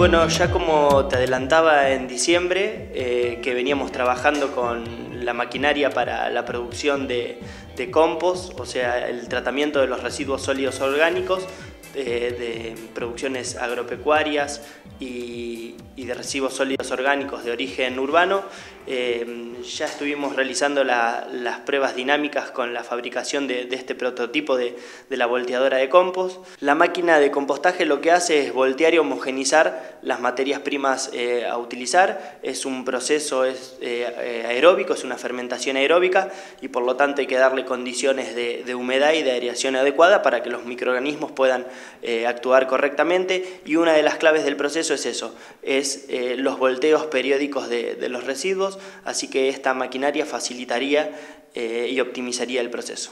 Bueno, ya como te adelantaba en diciembre, que veníamos trabajando con la maquinaria para la producción de compost, o sea, el tratamiento de los residuos sólidos orgánicos, de producciones agropecuarias y de residuos sólidos orgánicos de origen urbano. Ya estuvimos realizando las pruebas dinámicas con la fabricación de este prototipo de la volteadora de compost. La máquina de compostaje lo que hace es voltear y homogeneizar las materias primas a utilizar. Es un proceso aeróbico, es una fermentación aeróbica y por lo tanto hay que darle condiciones de humedad y de aireación adecuada para que los microorganismos puedan actuar correctamente, y una de las claves del proceso es eso, los volteos periódicos de los residuos, así que esta maquinaria facilitaría y optimizaría el proceso.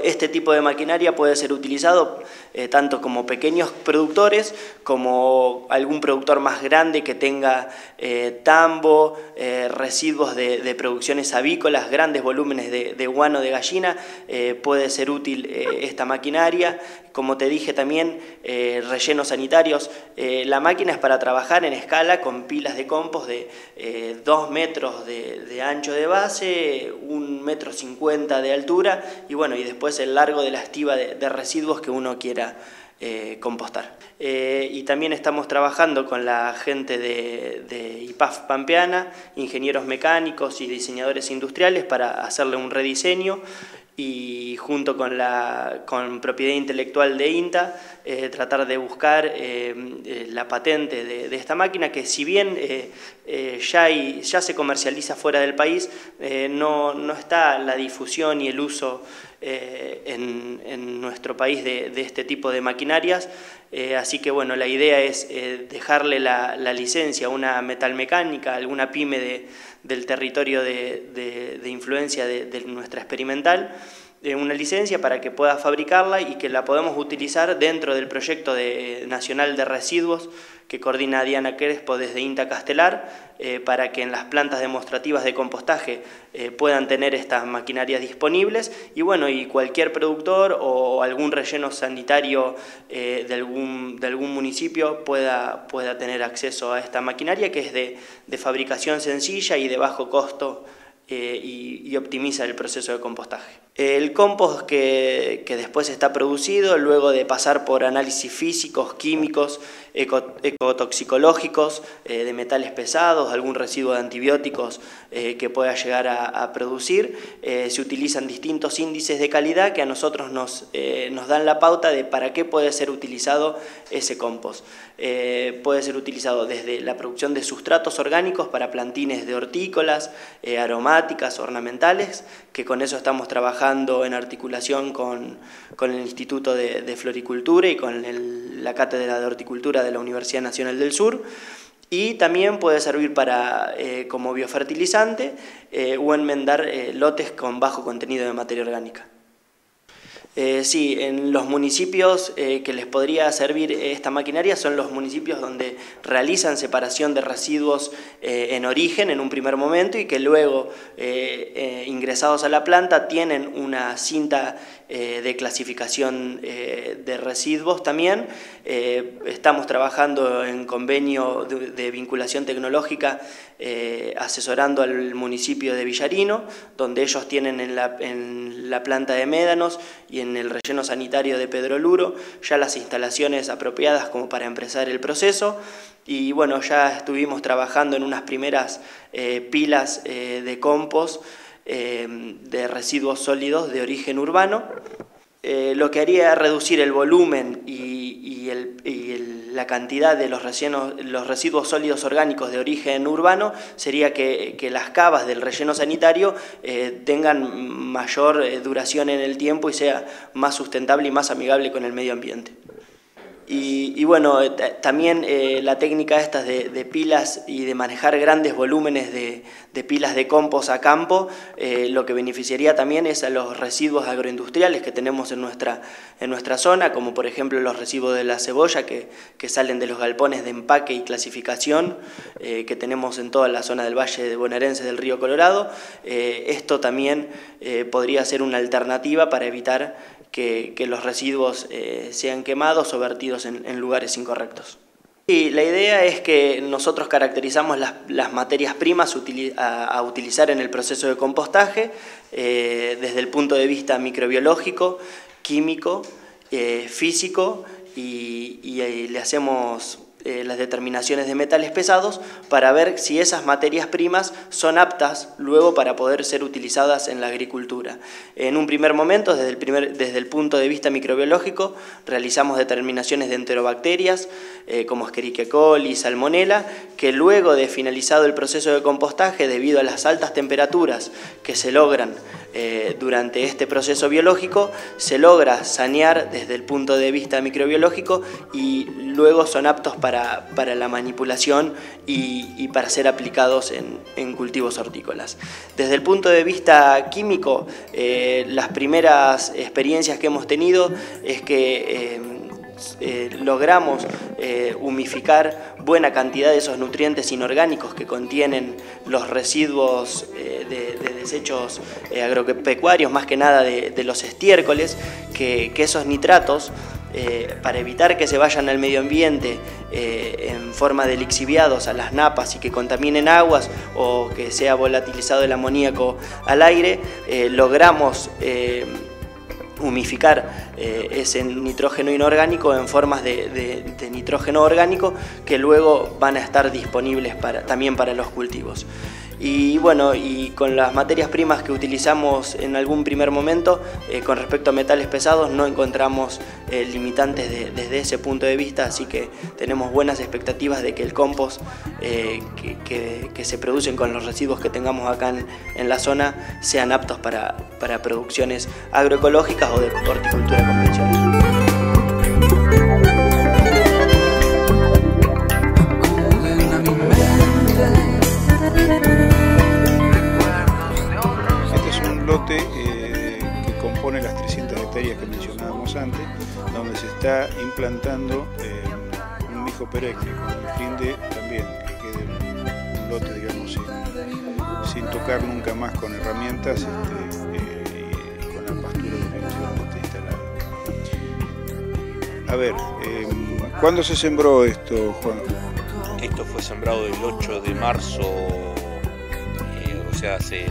Este tipo de maquinaria puede ser utilizado tanto como pequeños productores, como algún productor más grande que tenga tambo, residuos de producciones avícolas, grandes volúmenes de guano de gallina. Puede ser útil esta maquinaria. Como te dije también, rellenos sanitarios. La máquina es para trabajar en escala con pilas de compost de 2 metros de ancho de base, 1,50 m de altura y bueno, y después el largo de la estiba de residuos que uno quiera compostar. Y también estamos trabajando con la gente de IPAF Pampeana, ingenieros mecánicos y diseñadores industriales, para hacerle un rediseño, y junto con propiedad intelectual de INTA, tratar de buscar la patente de esta máquina, que si bien ya se comercializa fuera del país, no está la difusión y el uso en nuestro país de este tipo de maquinarias. Así que bueno, la idea es dejarle la licencia a una metalmecánica, alguna pyme del territorio de influencia de nuestra experimental, una licencia para que pueda fabricarla y que la podamos utilizar dentro del proyecto nacional de residuos que coordina Diana Crespo desde INTA Castelar, para que en las plantas demostrativas de compostaje puedan tener estas maquinarias disponibles, y bueno, y cualquier productor o algún relleno sanitario de algún municipio pueda tener acceso a esta maquinaria, que es de fabricación sencilla y de bajo costo, y optimiza el proceso de compostaje. El compost que después está producido, luego de pasar por análisis físicos, químicos, ecotoxicológicos, de metales pesados, algún residuo de antibióticos que pueda llegar a producir, se utilizan distintos índices de calidad que a nosotros nos dan la pauta de para qué puede ser utilizado ese compost. Puede ser utilizado desde la producción de sustratos orgánicos para plantines de hortícolas, aromáticas, ornamentales, que con eso estamos trabajando en articulación con el Instituto de Floricultura y con la Cátedra de Horticultura de la Universidad Nacional del Sur. Y también puede servir como biofertilizante o enmendar lotes con bajo contenido de materia orgánica. Sí, en los municipios que les podría servir esta maquinaria son los municipios donde realizan separación de residuos en origen en un primer momento, y que luego, ingresados a la planta, tienen una cinta de clasificación de residuos también. Estamos trabajando en convenio de vinculación tecnológica, asesorando al municipio de Villarino, donde ellos tienen en la planta de médanos y en el relleno sanitario de Pedro Luro ya las instalaciones apropiadas como para empezar el proceso. Y bueno, ya estuvimos trabajando en unas primeras pilas de compost de residuos sólidos de origen urbano, lo que haría reducir el volumen y la cantidad de los residuos sólidos orgánicos de origen urbano. Sería que las cavas del relleno sanitario tengan mayor duración en el tiempo y sea más sustentable y más amigable con el medio ambiente. Y bueno, también la técnica estas de pilas y de manejar grandes volúmenes de pilas de compost a campo, lo que beneficiaría también es a los residuos agroindustriales que tenemos en nuestra zona, como por ejemplo los residuos de la cebolla que salen de los galpones de empaque y clasificación que tenemos en toda la zona del Valle Bonaerense del Río Colorado. Esto también podría ser una alternativa para evitar que los residuos sean quemados o vertidos en lugares incorrectos. Sí, la idea es que nosotros caracterizamos las materias primas a utilizar en el proceso de compostaje desde el punto de vista microbiológico, químico, físico y le hacemos las determinaciones de metales pesados para ver si esas materias primas son aptas luego para poder ser utilizadas en la agricultura. En un primer momento, desde el punto de vista microbiológico, realizamos determinaciones de enterobacterias como Escherichia coli, Salmonella, que luego de finalizado el proceso de compostaje, debido a las altas temperaturas que se logran durante este proceso biológico, se logra sanear desde el punto de vista microbiológico y luego son aptos para la manipulación y para ser aplicados en cultivos hortícolas. Desde el punto de vista químico, las primeras experiencias que hemos tenido es que logramos humificar buena cantidad de esos nutrientes inorgánicos que contienen los residuos de desechos agropecuarios, más que nada de los estiércoles, que esos nitratos, para evitar que se vayan al medio ambiente en forma de lixiviados a las napas y que contaminen aguas o que sea volatilizado el amoníaco al aire, logramos humificar ese nitrógeno inorgánico en formas de nitrógeno orgánico que luego van a estar disponibles también para los cultivos. Y bueno, y con las materias primas que utilizamos en algún primer momento, con respecto a metales pesados, no encontramos limitantes desde ese punto de vista, así que tenemos buenas expectativas de que el compost que se producen con los residuos que tengamos acá en la zona sean aptos para producciones agroecológicas o de horticultura convencional. Que compone las 300 hectáreas que mencionábamos antes, donde se está implantando un mijo perenne con el fin de también que quede un lote, digamos, sin tocar nunca más con herramientas y con la pastura definitivamente instalada. A ver, ¿cuándo se sembró esto, Juan? Esto fue sembrado el 8 de marzo, o sea, hace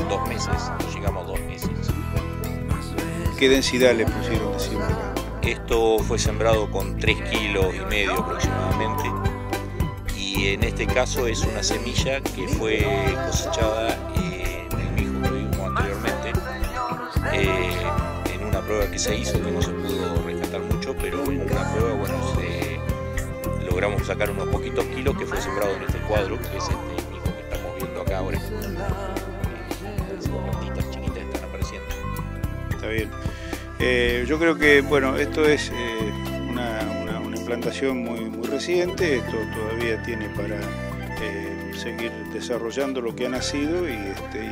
2 meses, llegamos 2 meses. ¿Qué densidad le pusieron de siembra? Esto fue sembrado con 3,5 kilos aproximadamente, y en este caso es una semilla que fue cosechada en el mijo que vimos anteriormente, en una prueba que se hizo, que no se pudo rescatar mucho, pero en una prueba, bueno, logramos sacar unos poquitos kilos, que fue sembrado en este cuadro, que es este mijo que estamos viendo acá ahora. Las chiquitas están apareciendo. Está bien. Yo creo que, bueno, esto es una implantación muy reciente. Esto todavía tiene para seguir desarrollando lo que ha nacido y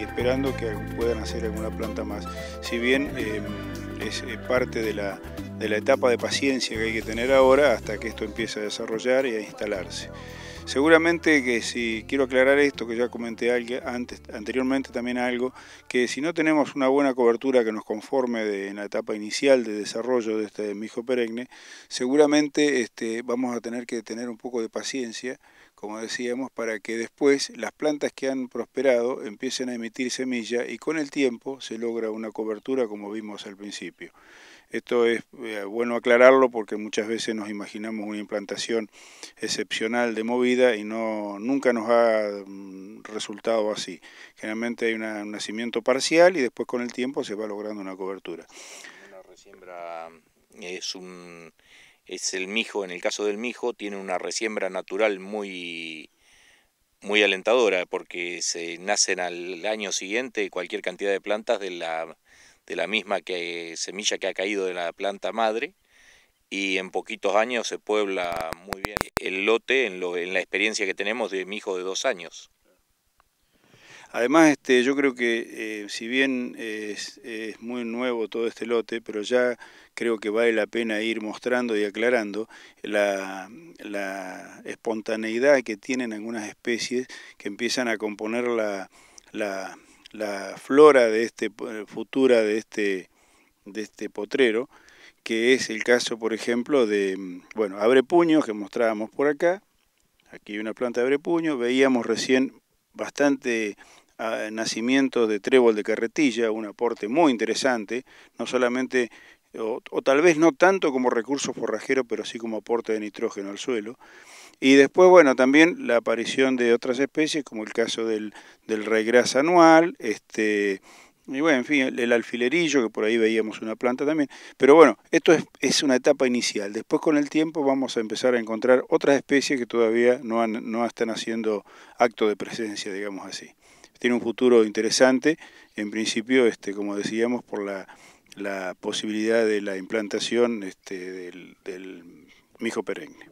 esperando que puedan hacer alguna planta más. Si bien es parte de la etapa de paciencia que hay que tener ahora hasta que esto empiece a desarrollar y a instalarse. Seguramente que si quiero aclarar esto que ya comenté anteriormente también algo, que si no tenemos una buena cobertura que nos conforme en la etapa inicial de desarrollo de este mijo perenne, seguramente vamos a tener que tener un poco de paciencia, como decíamos, para que después las plantas que han prosperado empiecen a emitir semilla y con el tiempo se logra una cobertura como vimos al principio. Esto es bueno aclararlo porque muchas veces nos imaginamos una implantación excepcional de movida y nunca nos ha resultado así. Generalmente hay un nacimiento parcial y después con el tiempo se va logrando una cobertura. Una resiembra es el mijo, en el caso del mijo, tiene una resiembra natural muy alentadora porque se nacen al año siguiente cualquier cantidad de plantas de la misma semilla que ha caído de la planta madre, y en poquitos años se puebla muy bien el lote en la experiencia que tenemos de mijo de 2 años. Además, yo creo que si bien es muy nuevo todo este lote, pero ya creo que vale la pena ir mostrando y aclarando la espontaneidad que tienen algunas especies que empiezan a componer la flora futura de este potrero, que es el caso, por ejemplo, de, bueno, abrepuños que mostrábamos por acá. Aquí hay una planta de abrepuño, veíamos recién bastante nacimiento de trébol de carretilla, un aporte muy interesante, no solamente, o tal vez no tanto como recurso forrajero, pero sí como aporte de nitrógeno al suelo. Y después, bueno, también la aparición de otras especies, como el caso del raygrass anual, y bueno, en fin, el alfilerillo, que por ahí veíamos una planta también. Pero bueno, esto es una etapa inicial. Después con el tiempo vamos a empezar a encontrar otras especies que todavía no están haciendo acto de presencia, digamos así. Tiene un futuro interesante, en principio, como decíamos, por la posibilidad de la implantación del mijo perenne.